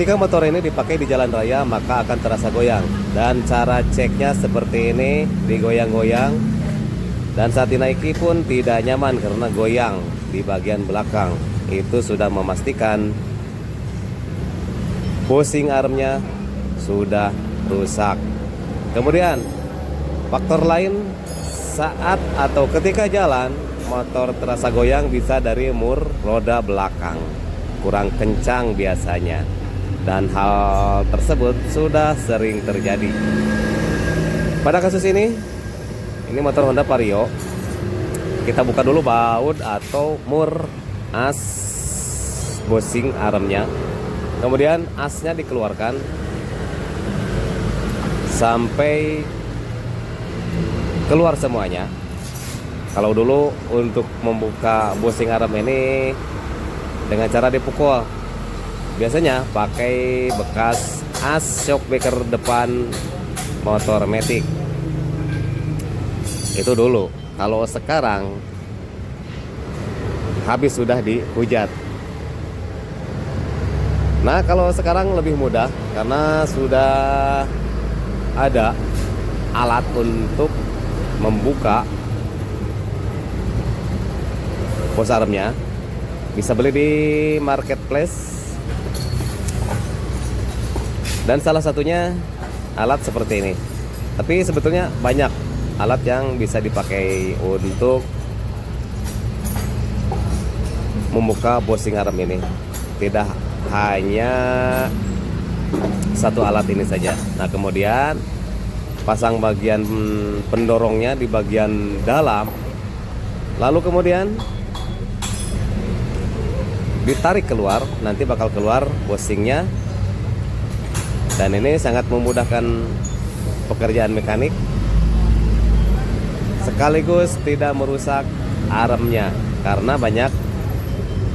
Ketika motor ini dipakai di jalan raya maka akan terasa goyang. Dan cara ceknya seperti ini, digoyang-goyang. Dan saat dinaiki pun tidak nyaman karena goyang di bagian belakang. Itu sudah memastikan bushing armnya sudah rusak. Kemudian faktor lain, saat atau ketika jalan motor terasa goyang bisa dari mur roda belakang kurang kencang biasanya, dan hal tersebut sudah sering terjadi. Pada kasus ini motor Honda Vario. Kita buka dulu baut atau mur as bushing armnya. Kemudian asnya dikeluarkan sampai keluar semuanya. Kalau dulu untuk membuka bushing arm ini dengan cara dipukul, biasanya pakai bekas as shock breaker depan motor Matic. Itu dulu. Kalau sekarang habis sudah dihujat. Nah, kalau sekarang lebih mudah karena sudah ada alat untuk membuka bush armnya. Bisa beli di marketplace. Dan salah satunya alat seperti ini. Tapi sebetulnya banyak alat yang bisa dipakai untuk membuka bushing arm ini. Tidak hanya satu alat ini saja. Nah, kemudian pasang bagian pendorongnya di bagian dalam, lalu kemudian ditarik keluar, nanti bakal keluar bushingnya. Dan ini sangat memudahkan pekerjaan mekanik, sekaligus tidak merusak armnya. Karena banyak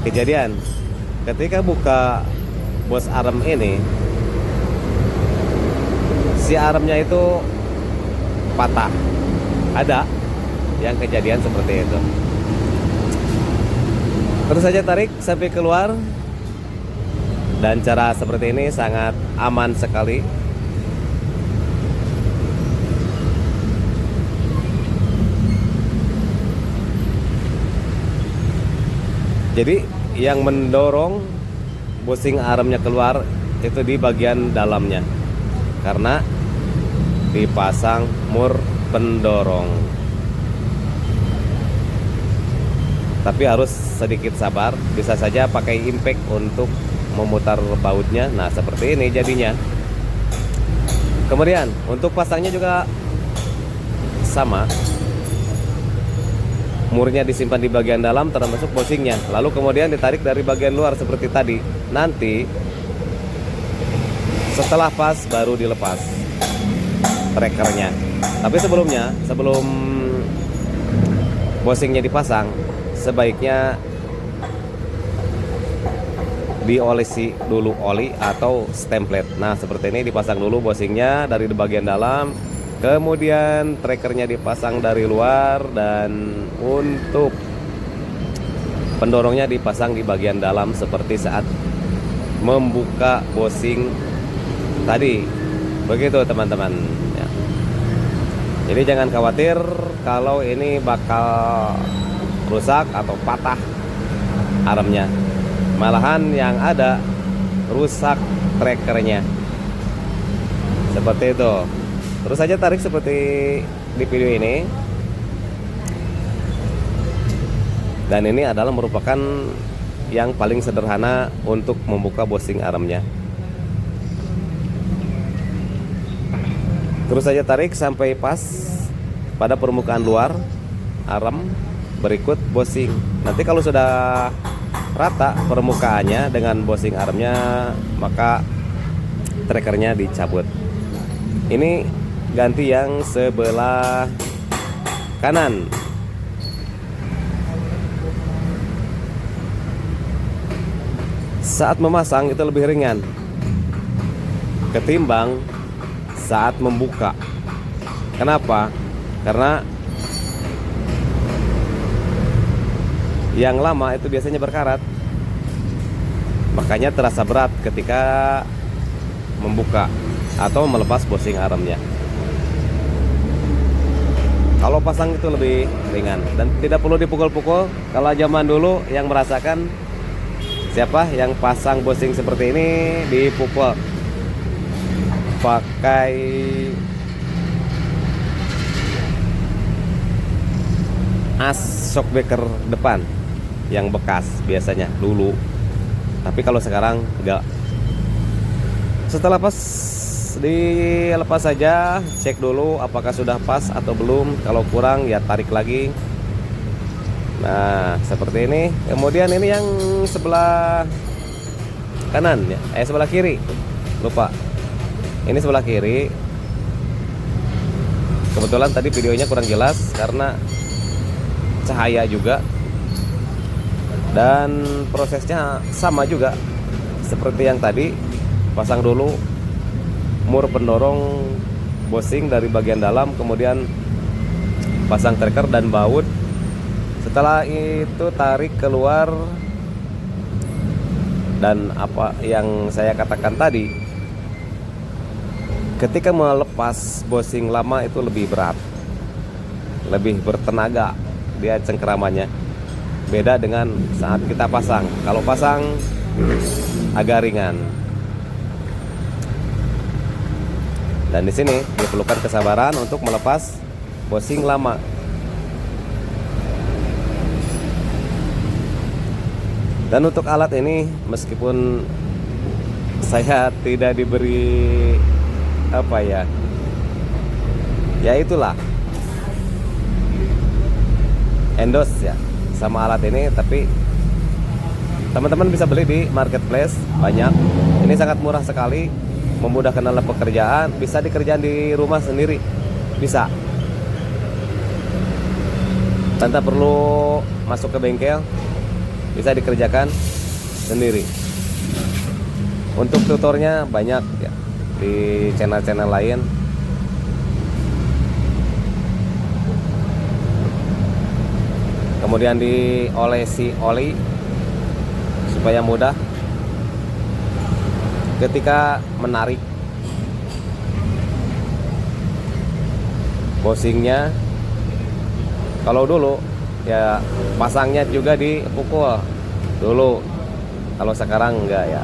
kejadian ketika buka bush arm ini, si armnya itu patah. Ada yang kejadian seperti itu. Terus saja tarik sampai keluar. Dan cara seperti ini sangat aman sekali. Jadi yang mendorong bushing armnya keluar itu di bagian dalamnya, karena dipasang mur pendorong. Tapi harus sedikit sabar, bisa saja pakai impact untuk memutar bautnya. Nah, seperti ini jadinya. Kemudian untuk pasangnya juga sama. Murnya disimpan di bagian dalam termasuk bushingnya. Lalu kemudian ditarik dari bagian luar seperti tadi. Nanti setelah pas baru dilepas trackernya. Tapi sebelumnya, sebelum bushingnya dipasang, sebaiknya diolesi dulu oli atau stemplet. Nah, seperti ini dipasang dulu bushingnya dari bagian dalam, kemudian trackernya dipasang dari luar, dan untuk pendorongnya dipasang di bagian dalam seperti saat membuka bushing tadi. Begitu teman-teman ya. Jadi jangan khawatir kalau ini bakal rusak atau patah armnya. Malahan yang ada rusak trackernya. Seperti itu. Terus saja tarik seperti di video ini. Dan ini adalah merupakan yang paling sederhana untuk membuka bushing armnya. Terus saja tarik sampai pas pada permukaan luar arm, berikut bushing. Nanti kalau sudah rata permukaannya dengan bushing armnya, maka trackernya dicabut. Ini ganti yang sebelah kanan. Saat memasang itu lebih ringan ketimbang saat membuka. Kenapa? Karena yang lama itu biasanya berkarat, makanya terasa berat ketika membuka atau melepas bosing armnya. Kalau pasang itu lebih ringan dan tidak perlu dipukul-pukul. Kalau zaman dulu yang merasakan siapa yang pasang bosing seperti ini dipukul pakai as shockbreaker depan yang bekas biasanya dulu. Tapi kalau sekarang enggak. Setelah pas dilepas saja, cek dulu apakah sudah pas atau belum. Kalau kurang ya tarik lagi. Nah, seperti ini. Kemudian ini yang sebelah kanan ya, sebelah kiri. Lupa. Ini sebelah kiri. Kebetulan tadi videonya kurang jelas karena cahaya juga. Dan prosesnya sama juga seperti yang tadi. Pasang dulu mur pendorong bosing dari bagian dalam, kemudian pasang tracker dan baut. Setelah itu tarik keluar. Dan apa yang saya katakan tadi, ketika melepas bosing lama itu lebih berat, lebih bertenaga dia cengkeramannya. Beda dengan saat kita pasang. Kalau pasang agak ringan. Dan di sini diperlukan kesabaran untuk melepas bosing lama. Dan untuk alat ini, meskipun saya tidak diberi apa ya, ya itulah endorse ya sama alat ini, tapi teman-teman bisa beli di marketplace banyak. Ini sangat murah sekali, memudahkan dalam pekerjaan, bisa dikerjain di rumah sendiri, bisa tanpa perlu masuk ke bengkel, bisa dikerjakan sendiri. Untuk tutornya banyak ya di channel-channel lain. Kemudian diolesi oli supaya mudah ketika menarik bosingnya. Kalau dulu ya pasangnya juga dipukul dulu, kalau sekarang enggak ya.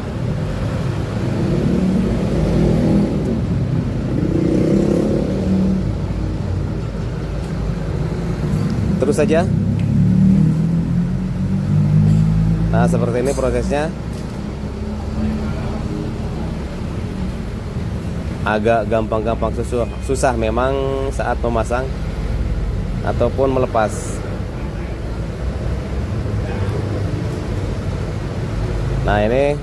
Terus saja. Nah, seperti ini prosesnya. Agak gampang-gampang susah memang saat memasang ataupun melepas. Nah, ini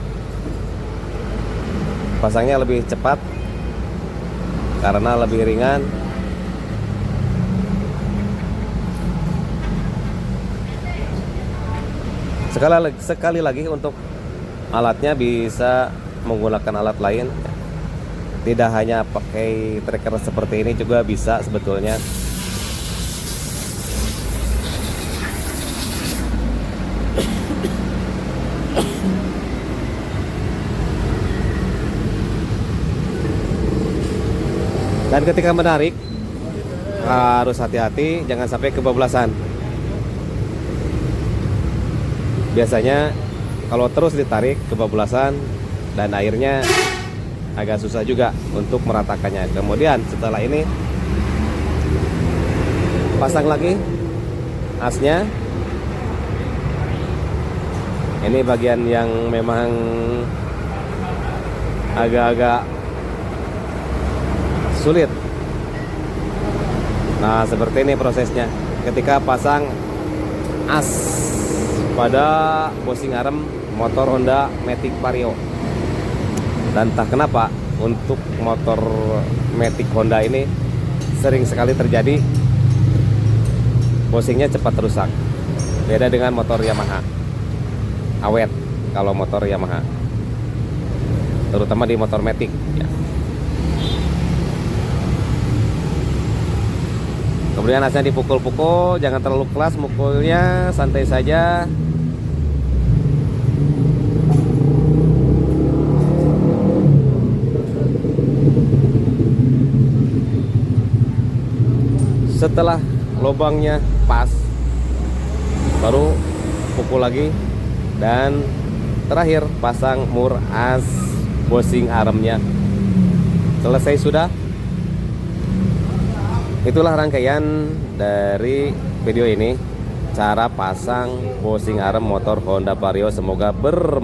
pasangnya lebih cepat karena lebih ringan. Sekali lagi untuk alatnya bisa menggunakan alat lain. Tidak hanya pakai tracker seperti ini, juga bisa sebetulnya. Dan ketika menarik harus hati-hati, jangan sampai kebablasan. Biasanya kalau terus ditarik kebablasan dan airnya agak susah juga untuk meratakannya. Kemudian setelah ini pasang lagi asnya. Ini bagian yang memang agak-agak sulit. Nah, seperti ini prosesnya ketika pasang as pada bosing arm motor Honda Matic Vario. Dan entah kenapa untuk motor Matic Honda ini sering sekali terjadi bosingnya cepat rusak. Beda dengan motor Yamaha, awet kalau motor Yamaha, terutama di motor Matic ya. Kemudian asnya dipukul-pukul, jangan terlalu keras mukulnya, santai saja. Setelah lubangnya pas, baru pukul lagi. Dan terakhir pasang mur as bosing armnya. Selesai sudah. Itulah rangkaian dari video ini, cara pasang bosing arm motor Honda Vario. Semoga bermanfaat.